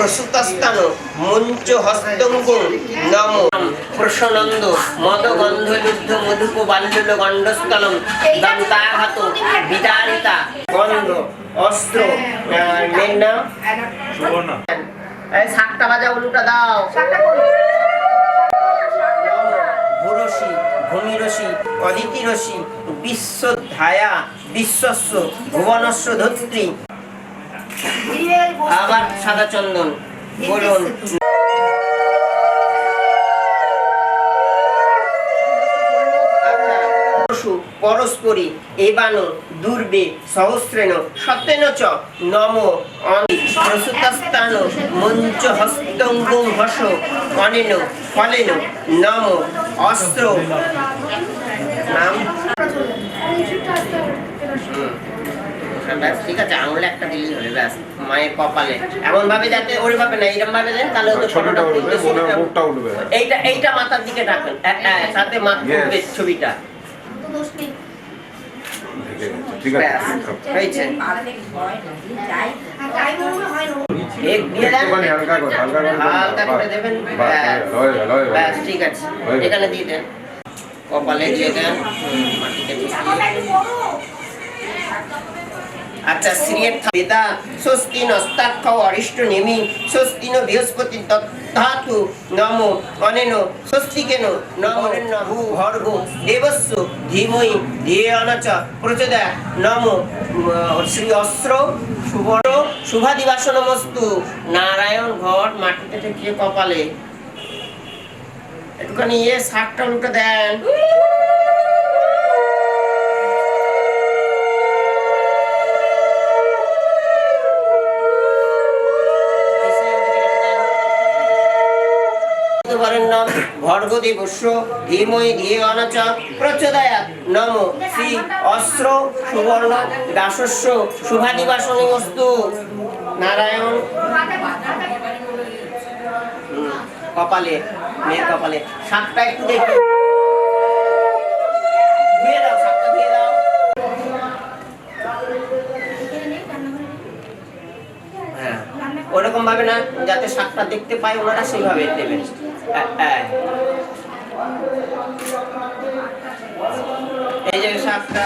প্রসূতস্থান মঞ্চ হস্তঙ্গ নম প্রসনন্দ মদগন্ধলুব্ধ মধুপ বাল্যল গণ্ডস্থলম দন্তাঘাত বিদারিতা গন্ধ অস্ত্র মেঘনা শাকটা বাজা উলুটা দাও ভূরসি ভূমিরসি অদিতিরসি বিশ্বধায়া বিশ্বস্য ভুবনস্য ধত্রী। আবার সাদা চন্দন বলুন। পরস্পরী এবানো দুর্বে সহস্রেণ সত্যেন চ নম প্রসূতস্থান মঞ্চ হস্তঙ্গুম হস অনেন ফলেন নম অস্ত্র নাম। ব্যাস ঠিক আছে, আঙুলে একটা দিলেই হবে ব্যাস। মায়ের কপালে এমন ভাবে যাতে ওরে ভাবে না, এইরকম ভাবে দেন তাহলে ওদের ফটোটা উঠবে, মুখটা উঠবে। এইটা মাথার দিকে রাখেন, সাথে মাথা উঠবে ছবিটা। ঠিক আছে হয়েছে। হালকা করে দেবেন, ব্যাস ঠিক আছে। এখানে দিয়ে দেন, কপালে দিয়ে দেন, মাটিতে আচ্ছা শ্রীয়ের বেদা স্বস্তি নস্তাক্ষ অরিষ্ট নেমি স্বস্তি ন বৃহস্পতি দত্তাতু নম অনেন স্বস্তিকেন নম ভূ ভর্গ দেবস্য ধীমহি ধিয়ো চ প্রচোদয়াৎ নম শ্রী অস্ত্র সুবর্ণ শুভাদিবাসনমস্তু। নারায়ণ ঘট মাটিতে ঠেকিয়ে কপালে একটুখানি শাকটা উল্টে দেন। ভর্গদেবস্য ধীমহি ধিয়ো চ প্রচোদয়াৎ নম শ্রী অস্ত্র সুবর্ণ দাসস্য শুভাদিবাসনমস্তু। নারায়ণ কপালে, মেয়ের কপালে শাকটা একটু দেখি ধুয়ে দাও, শাকটা ধুয়ে দাও। হ্যাঁ ওরকম ভাবে না, যাতে শাকটা দেখতে পায় ওনারা সেইভাবে দেবেন। এই যে শাকটা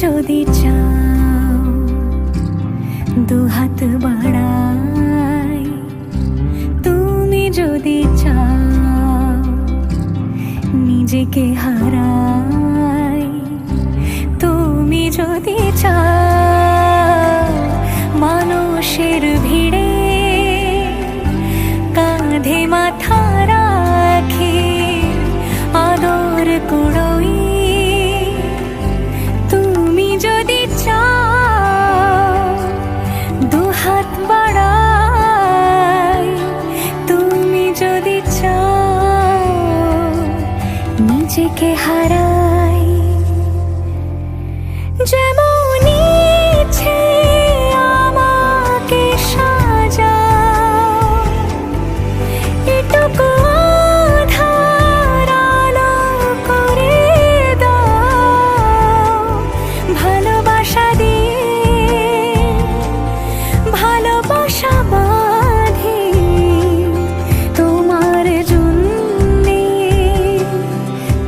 যদি চাও দুহাত বাড়াই, তুমি যদি চাও নিজেকে হারাই, তুমি যদি চাও মানুষের ভিড়ে কাঁধে মাথা রাখি আদর কুড়োই, তুমি যদি চাও দুহাত বাড়াই, তুমি যদি চাও নিজেকে হারাই, যেমন ইচ্ছে আমাকে সাজাও, এটুকু আধার আলো করে দাও, ভালোবাসা দিয়ে ভালোবাসা বাঁধি তোমার জন্যে,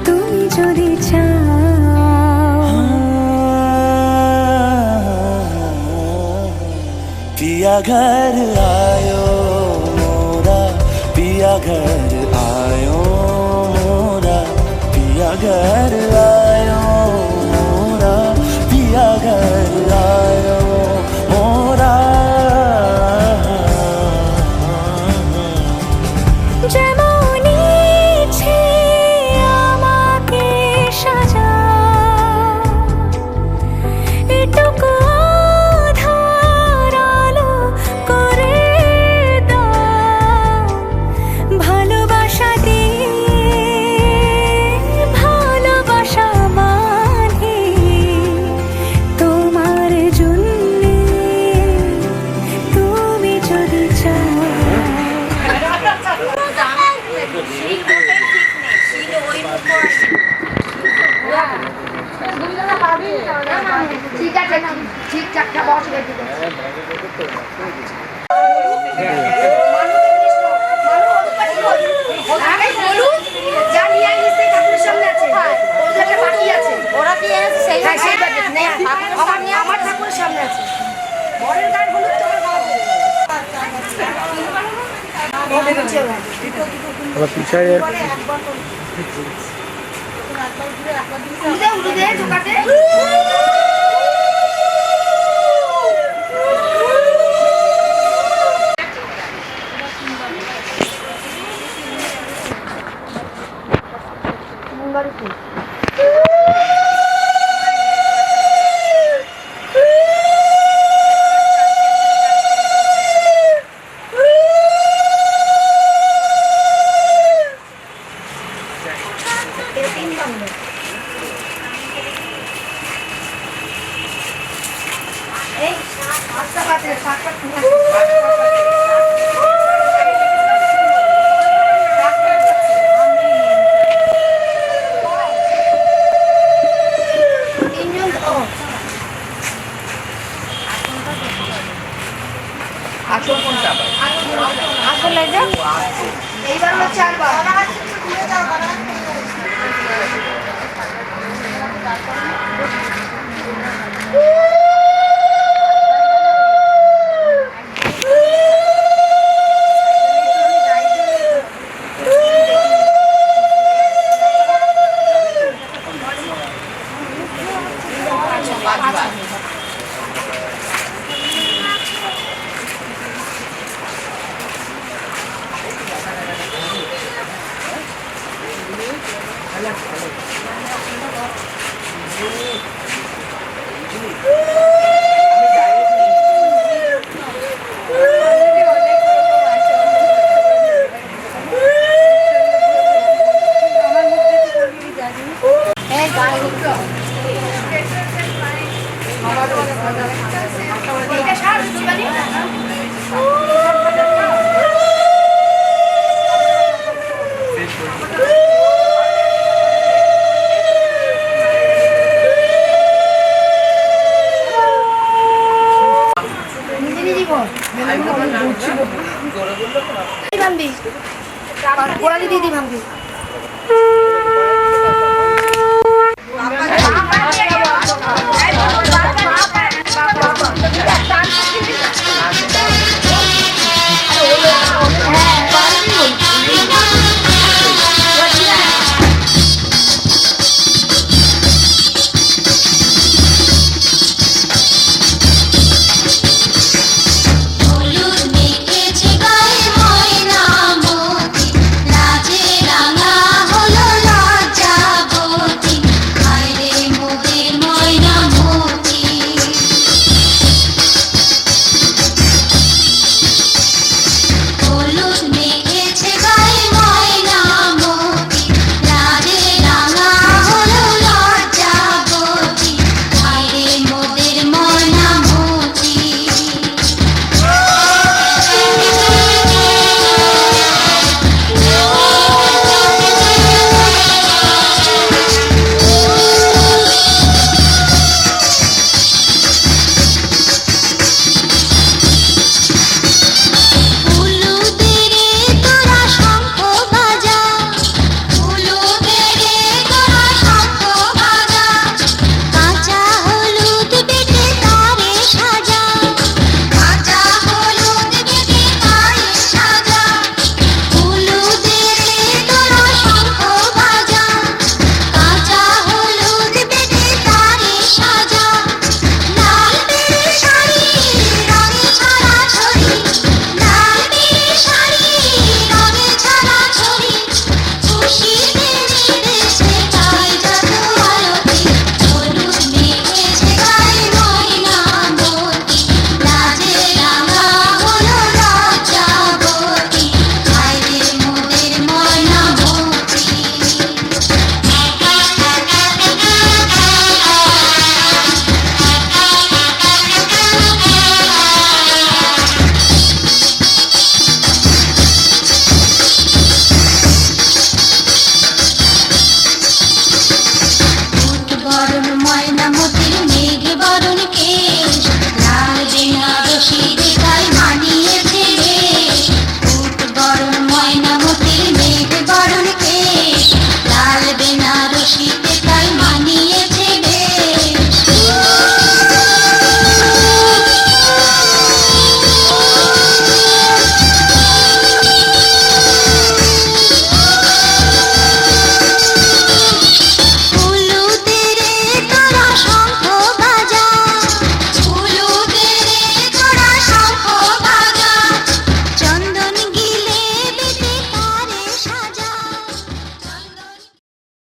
তুমি যদি চাও। पिया घर आयो मोरा, पिया घर आयो मोरा, पिया घर आयो मोरा, पिया घर आयो मोरा। যেমন ইচ্ছে আমাকে সাজাও, এটুকু আধার আলো করে দাও, ভালোবাসা দিয়ে ভালোবাসা ঠিক আছে ঠিকঠাকটা বসবে ঠিক আছে ওরা কি সেই আমার ঠাকুরের সামনে আছে বরের গান হলুদ তোমার এইবার হচ্ছে আরবার গোড়ালি দিদি ভাঙবি হলুদ মেখেছে গায়ে ময়না মতি লাজে রাঙা ময়নামতির মেঘ বরণ কে